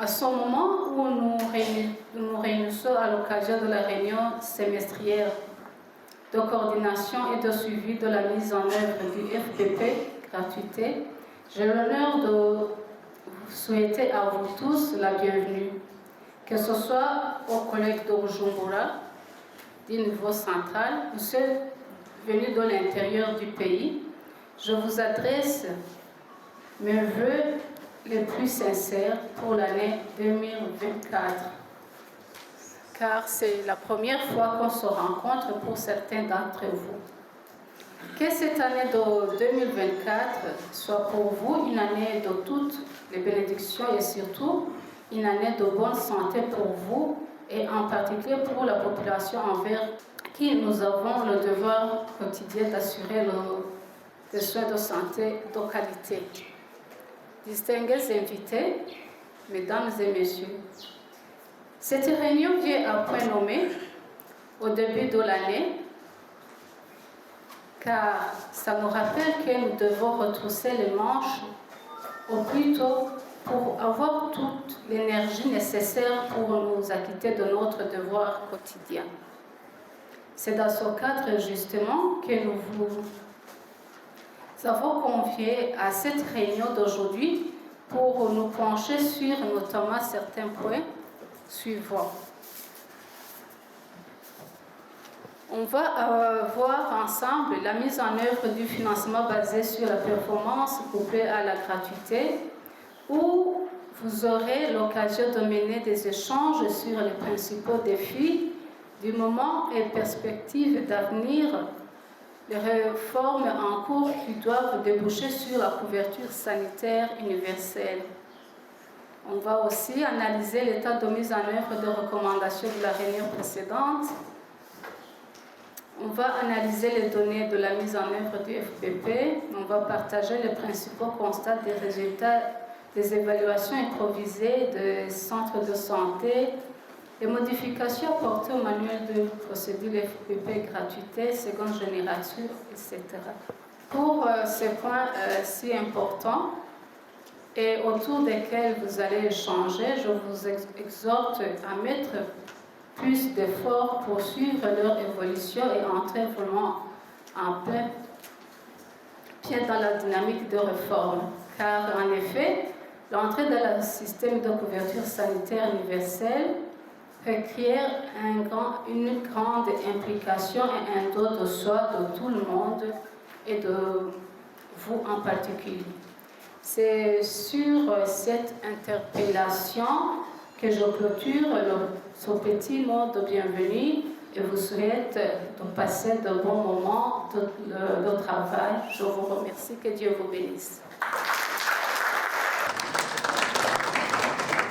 À ce moment où nous réunissons à l'occasion de la réunion semestrielle de coordination et de suivi de la mise en œuvre du FPP gratuité, j'ai l'honneur de vous souhaiter à vous tous la bienvenue, que ce soit aux collègues de Bujumbura, du niveau central, ou ceux venus de l'intérieur du pays. Je vous adresse mes vœux les plus sincères pour l'année 2024, car c'est la première fois qu'on se rencontre pour certains d'entre vous. Que cette année de 2024 soit pour vous une année de toutes les bénédictions et surtout une année de bonne santé pour vous et en particulier pour la population envers qui nous avons le devoir quotidien d'assurer les soins de santé de qualité. Distingués invités, mesdames et messieurs, cette réunion vient à point nommé au début de l'année, car ça nous rappelle que nous devons retrousser les manches au plus tôt pour avoir toute l'énergie nécessaire pour nous acquitter de notre devoir quotidien. C'est dans ce cadre justement que nous vous avons convié à cette réunion d'aujourd'hui pour nous pencher sur notamment certains points suivants. On va voir ensemble la mise en œuvre du financement basé sur la performance couplée à la gratuité, où vous aurez l'occasion de mener des échanges sur les principaux défis du moment et perspectives d'avenir, les réformes en cours qui doivent déboucher sur la couverture sanitaire universelle. On va aussi analyser l'état de mise en œuvre des recommandations de la réunion précédente. On va analyser les données de la mise en œuvre du FPP. On va partager les principaux constats des résultats des évaluations improvisées des centres de santé, les modifications apportées au manuel de procédure FPP gratuité, seconde génération, etc. Pour ces points si importants et autour desquels vous allez échanger, je vous exhorte à mettre plus d'efforts pour suivre leur évolution et entrer vraiment en plein pied dans la dynamique de réforme. Car en effet, l'entrée dans le système de couverture sanitaire universelle requiert une grande implication et un don de soi de tout le monde et de vous en particulier. C'est sur cette interpellation que je clôture ce petit mot de bienvenue et vous souhaite de passer de bons moments de travail. Je vous remercie, que Dieu vous bénisse.